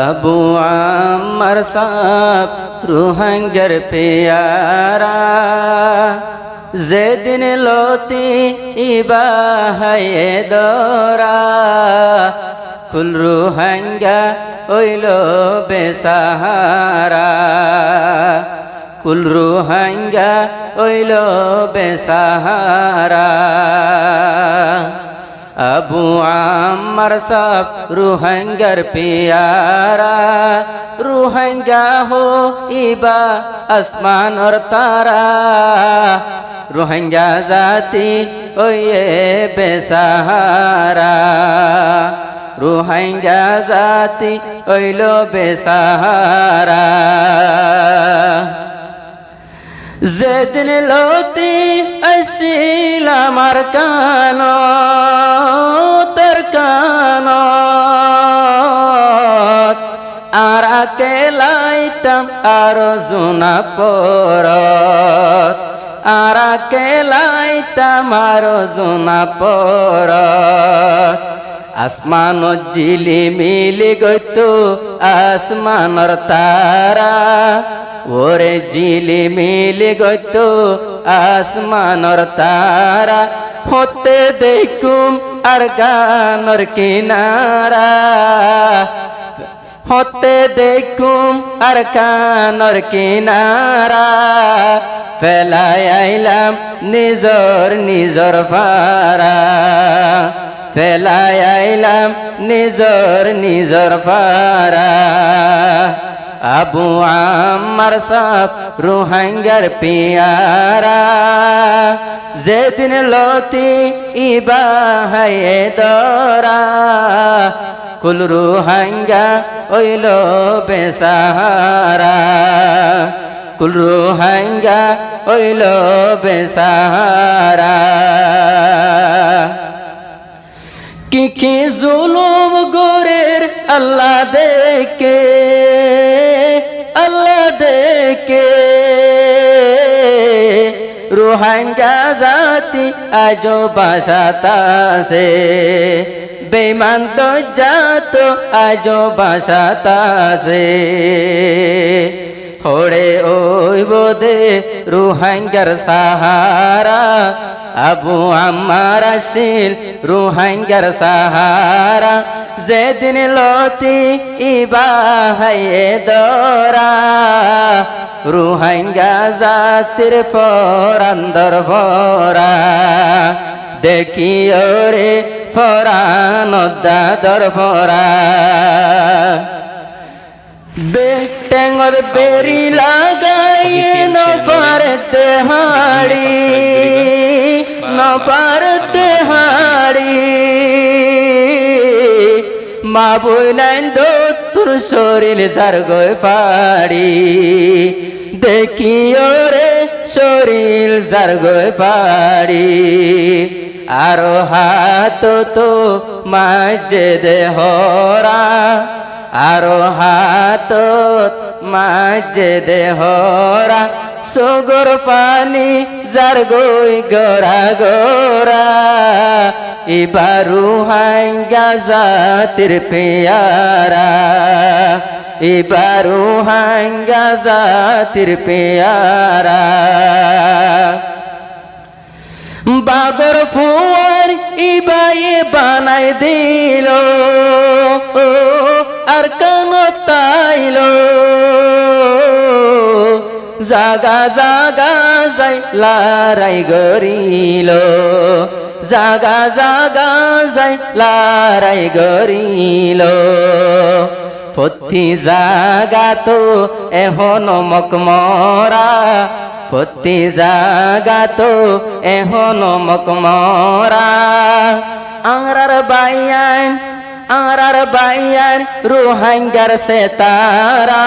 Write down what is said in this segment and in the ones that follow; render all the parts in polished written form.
আবু আম্মার সাব রোহিঙ্গার পেয়ারা যেদিন লতি ইবাহায়ে দরা কুল রোহিঙ্গা হইল বেসাহারা কুল রোহিঙ্গা হইল বেসাহারা আবু আম্মার সাব রোহিঙ্গার পেয়ারা রোহিঙ্গা হো ইবা আসমান और তারা রোহিঙ্গা জাতি ওয়ে বেসাহারা রোহিঙ্গা জাতি হইল বেসাহারা যেদিন লতি আসিল আমার কান তোর কান আর কেলাইতাম আর জোনা পরত আর কেলাইতাম আর জোনা পরত আসমান জিলি মিলি গইতো আসমানর তারা ওরে জিলি মিলি গইতো আসমানর তারা হতে দেখুম আর গানর কিনারা হতে দেখুম আর কানর কিনারা ফেলাই আইলাম নিজর নিজর ফারা ফেলাই আইলাম নিজর নিজর ফারা আবু আম্মার সাব রোহিঙ্গার পেয়ারা যেদিন লতি ইবাহায়ে দরা কুল রোহিঙ্গা হইল বেসাহারা কুল রোহিঙ্গা হইল বেসাহারা কি জুলুম গোরের আল্লাহ দেখে রোহিঙ্গা জাতি আজো বাসাতাছে বেঈমান তো জাত আজো বাসাতাছে হড়ে ওই বোদে রোহিঙ্গার সাহারা আবু আম্মার আসিল রোহিঙ্গার সাহারা যেদিন লতি ইবাহায়ে দরা রোহিঙ্গা জাতির পরান্দর ভরা দেখি ওরে ফরান দাদর ভরা বেটেঙ্গর বেরি লাগাই নফারতে হাড়ি নফারতে হাড়ি মা বইনাইন তোর শরীর জারগয় পাড়ি দেখি ওরে শরীর জারগয় পাড়ি আরো হাত তো মাঝে দেহরা আরো হাত মাঝে দেহরা সগর পানি যার গই গড়া গড়া এবার রোহিঙ্গা জাতির পেয়ারা এবার রোহিঙ্গা জাতির পেয়ারা বাগর ফুয়ার ইবায়ে বানাই দিল আর কান তাইল জাগা জাগা যাই লারাই গরিল জাগা জাগা যাই লারাই গরিল প্রতি জাগা তো এহনো মকমরা প্রতি জাগা তো এহনো মকমরা আংরার বাইয়ান রোহিঙ্গার সে তারা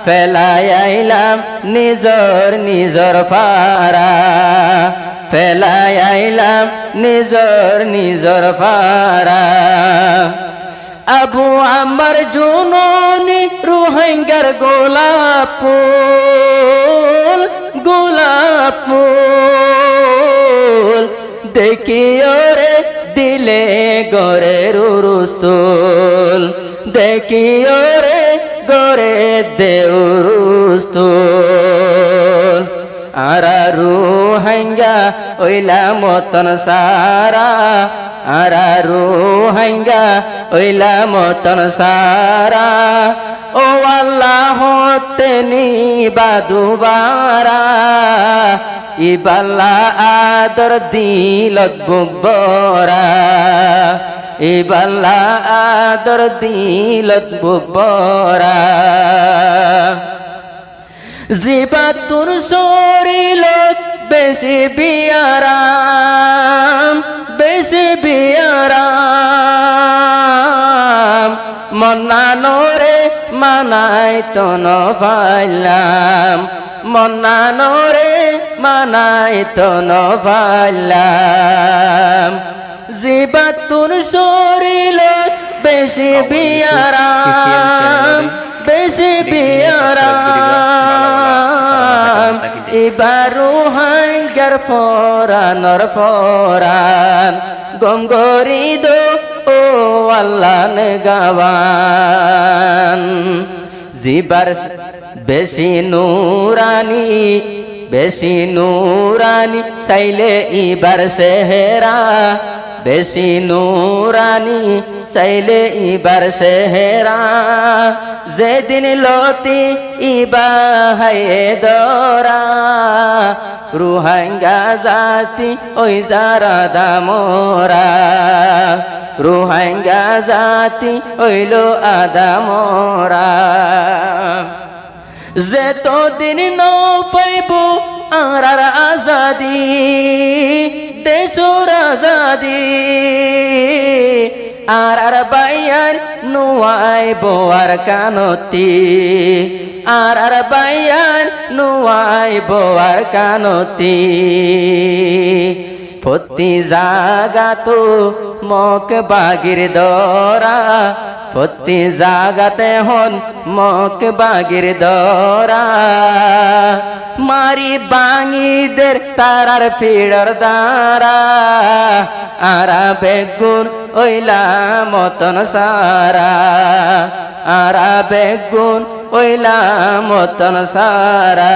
ফেলাই আইলাম নিজর নিজর ফারা ফেলাই আইলাম নিজর নিজর ফারা আবু আম্মার জুনুনি রোহিঙ্গার গোলাপ ফুল গোলাপ ফুল দেখি ওরে দিল দিলে গরের উরুস্তুল দেখিও রে গরে দেউরুস্তুল আরা রুহাঙ্গা ওইলা মতন সারা আরা রুহাঙ্গা ওইলা মতন সারা ও আল্লাহ তেনি বাদুবারা ইবাল্লা আদর দিলত বুকবরা ইবাল্লা আদর দিলত বুকবরা জিবাতুর শরীলত বেশি বিয়ারাম বেশি বিয়ারাম মন্নানোরে মানাই তন পাইলাম মন্নানোরে মানাই তন পাইলাম জিবাতুর শরীলত বেশি বিয়ারাম বেশি বিয়ারাম ইবারু হাঙ্গার ফরানর ফরান গম গরিদ ও আল্লাহ নে গাওয়ান জিবার বেশি নুরানি সাইলে ইবার সেহেরা বেশি নুরানি সাইলে ইবার সেহেরা যেদিন লতি ইবা হায়ে দরা রুহাঙ্গা জাতি ওই যারা দামরা রুহাঙ্গা জাতি ওইলো আদামরা যে তো দিন নৌ পাইব আর আজাদি দেশর আজাদি আর বাইয়ান নুয়াই বোয়ার কানতি আর বাইয়ান নুয়াই বোয়ার কানতি প্রতি জাগাতো মক বাগির দরা প্রতি জাগাতে হন মক বাগির দরা মারি বাঙিদের তারার ফিড়র দ্বারা আরা বেগুন ওইলা মতন সারা আরা বেগুন ওইলা মতন সারা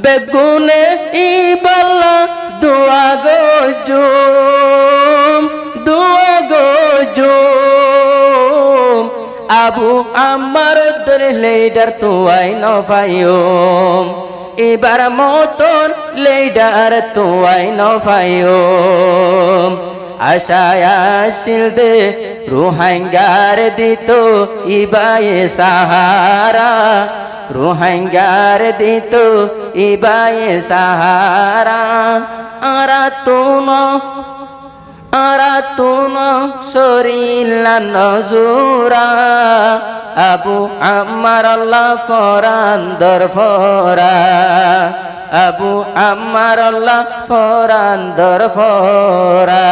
বেগুনে ইবাল্লা দোয়া গো জুম আবু আমার দর লেডার তোয়াই নফাইম এবার মতন লেডার তোয়াই নফাইম আশায় আসিল দে রুহাঙ্গার দিত ইবায়ে সাহারা রুহাঙ্গার দিত ইবায়ে সাহারা আরা তুন শরীলা নজুরা আবু আমার আল্লাহ ফরান দর ফরা আবু আমার আল্লাহ ফরান দর ফরা